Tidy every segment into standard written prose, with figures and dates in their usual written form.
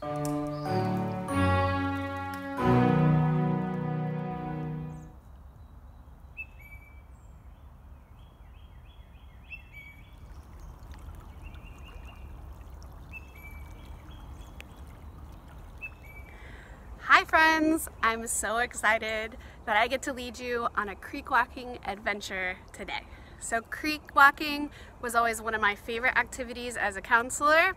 Hi friends! I'm so excited that I get to lead you on a creek walking adventure today. So creek walking was always one of my favorite activities as a counselor,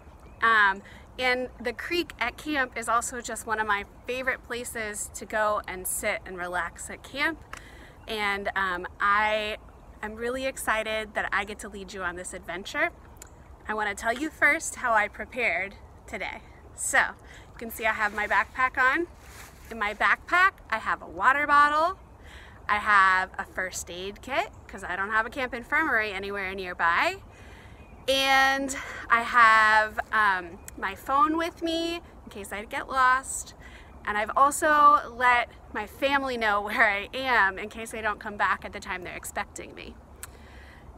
and the creek at camp is also just one of my favorite places to go and sit and relax at camp. And I am really excited that I get to lead you on this adventure. I want to tell you first how I prepared today. So you can see I have my backpack on. In my backpack I have a water bottle, I have a first aid kit because I don't have a camp infirmary anywhere nearby, and I have my phone with me in case I get lost, and I've also let my family know where I am in case they don't come back at the time they're expecting me.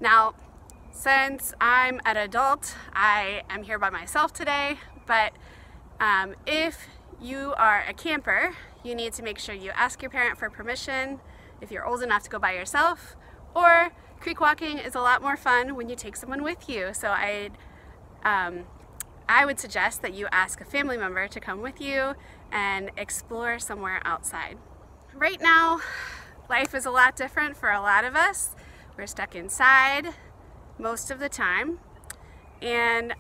Now, since I'm an adult, I am here by myself today, but if you are a camper, you need to make sure you ask your parent for permission if you're old enough to go by yourself, or creek walking is a lot more fun when you take someone with you. So I would suggest that you ask a family member to come with you and explore somewhere outside. Right now, life is a lot different for a lot of us. We're stuck inside most of the time. And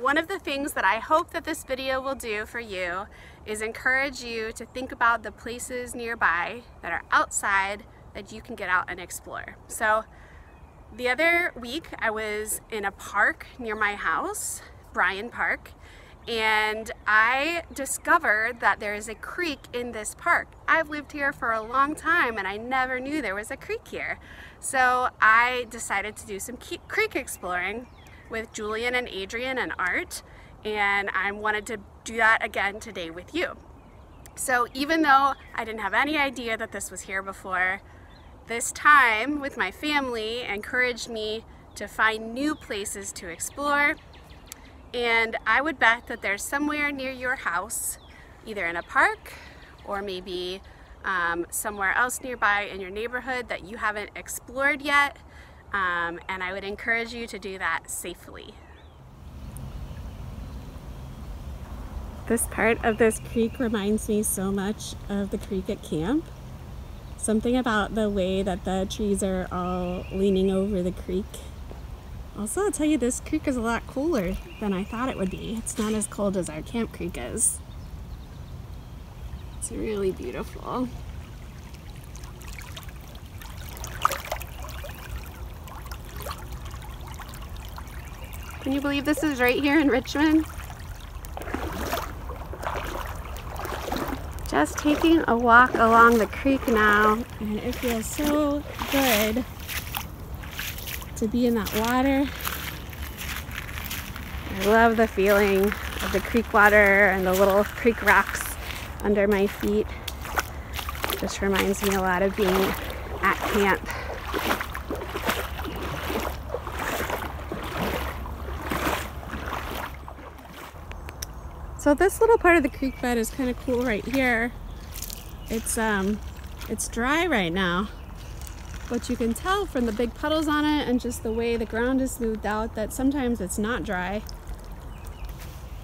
one of the things that I hope that this video will do for you is encourage you to think about the places nearby that are outside that you can get out and explore. So the other week I was in a park near my house, Bryan Park, and I discovered that there is a creek in this park. I've lived here for a long time and I never knew there was a creek here. So I decided to do some creek exploring with Julian and Adrian and Art, and I wanted to do that again today with you. So even though I didn't have any idea that this was here before, this time with my family encouraged me to find new places to explore, and I would bet that there's somewhere near your house, either in a park or maybe somewhere else nearby in your neighborhood that you haven't explored yet. And I would encourage you to do that safely. This part of this creek reminds me so much of the creek at camp. Something about the way that the trees are all leaning over the creek. Also, I'll tell you, this creek is a lot cooler than I thought it would be. It's not as cold as our camp creek is. It's really beautiful. Can you believe this is right here in Richmond? Just taking a walk along the creek now, and it feels so good to be in that water. I love the feeling of the creek water and the little creek rocks under my feet. It just reminds me a lot of being at camp. So this little part of the creek bed is kind of cool right here. It's dry right now, but you can tell from the big puddles on it and just the way the ground is smoothed out that sometimes it's not dry.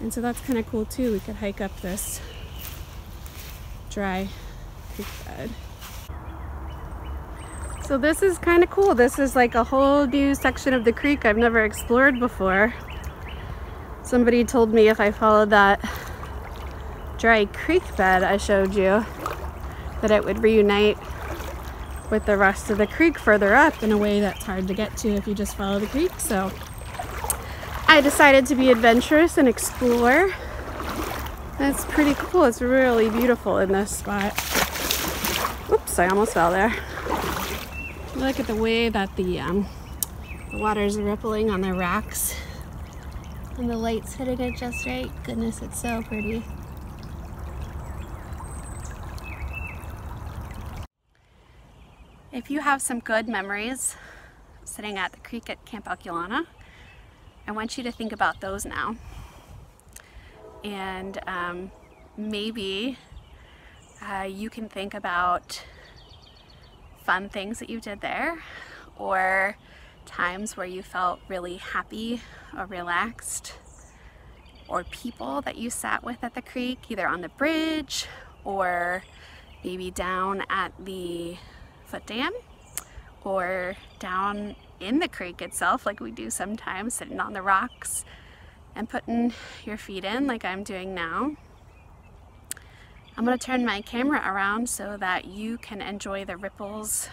And so that's kind of cool too. We could hike up this dry creek bed. So this is kind of cool. This is like a whole new section of the creek I've never explored before. Somebody told me if I followed that dry creek bed I showed you, that it would reunite with the rest of the creek further up in a way that's hard to get to if you just follow the creek. So I decided to be adventurous and explore. That's pretty cool. It's really beautiful in this spot. Oops, I almost fell there. Look at the way that the water's rippling on the rocks. And the light's hitting it just right. Goodness, it's so pretty. If you have some good memories sitting at the creek at Camp Alculana, I want you to think about those now. and maybe you can think about fun things that you did there, or times where you felt really happy or relaxed, or people that you sat with at the creek, either on the bridge or maybe down at the foot dam or down in the creek itself, like we do sometimes, sitting on the rocks and putting your feet in like I'm doing now. I'm going to turn my camera around so that you can enjoy the ripples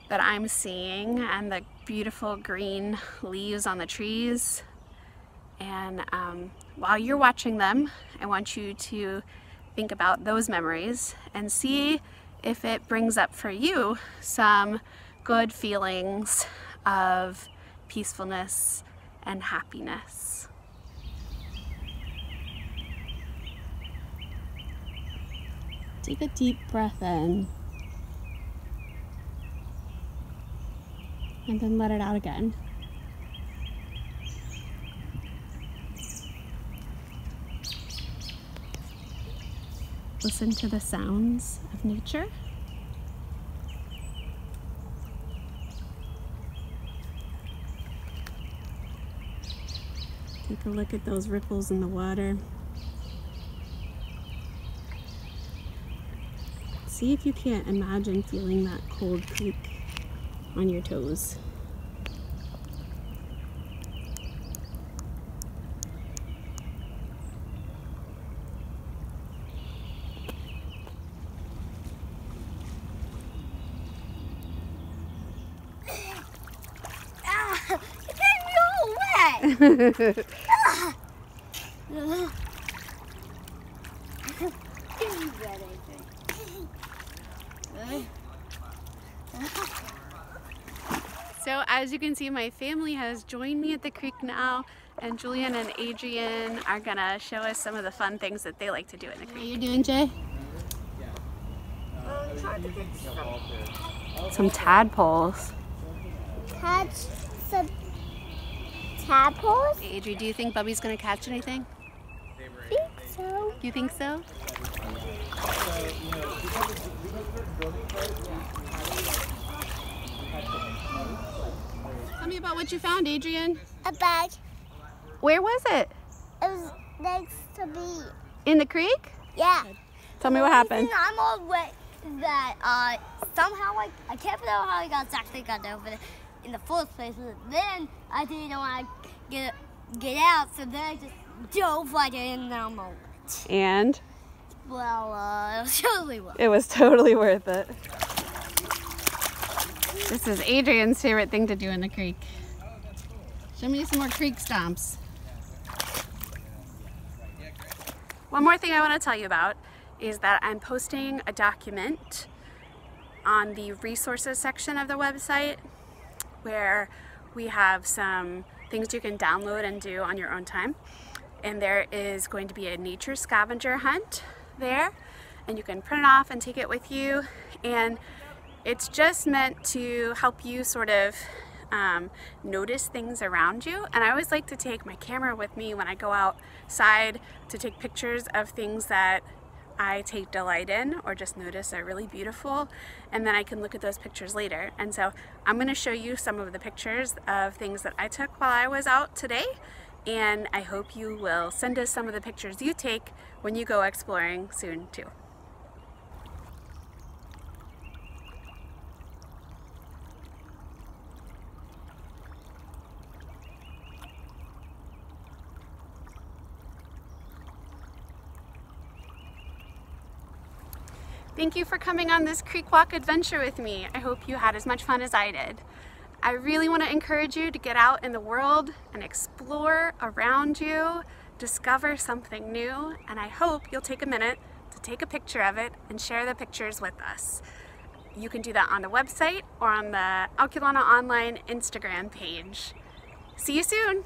that I'm seeing and the beautiful green leaves on the trees. And while you're watching them, I want you to think about those memories and see if it brings up for you some good feelings of peacefulness and happiness. Take a deep breath in and then let it out again. Listen to the sounds of nature. Take a look at those ripples in the water. See if you can't imagine feeling that cold creek on your toes. It got me all wet. So as you can see, my family has joined me at the creek now, and Julian and Adrian are gonna show us some of the fun things that they like to do in the creek. What are you doing, Jay? Trying to get Some tadpoles. catch some tadpoles? Hey, Adrian, do you think Bubby's gonna catch anything? I think so. You think so? Tell me about what you found, Adrian. A bag. Where was it? It was next to me. In the creek? Yeah. Tell me what happened. I'm all wet. That somehow I can't figure out how I exactly got over there in the first place. But then I didn't want to get out, so then I just dove right in and I'm all wet. And? Well, it was totally worth it. It was totally worth it. This is Adrian's favorite thing to do in the creek. Show me some more creek stomps. One more thing I want to tell you about is that I'm posting a document on the resources section of the website where we have some things you can download and do on your own time. And there is going to be a nature scavenger hunt there, and you can print it off and take it with you. And it's just meant to help you sort of notice things around you. And I always like to take my camera with me when I go outside to take pictures of things that I take delight in or just notice are really beautiful, and then I can look at those pictures later. And so I'm going to show you some of the pictures of things that I took while I was out today, and I hope you will send us some of the pictures you take when you go exploring soon too. Thank you for coming on this creek walk adventure with me. I hope you had as much fun as I did. I really want to encourage you to get out in the world and explore around you, discover something new, and I hope you'll take a minute to take a picture of it and share the pictures with us. You can do that on the website or on the Alculana Online Instagram page. See you soon!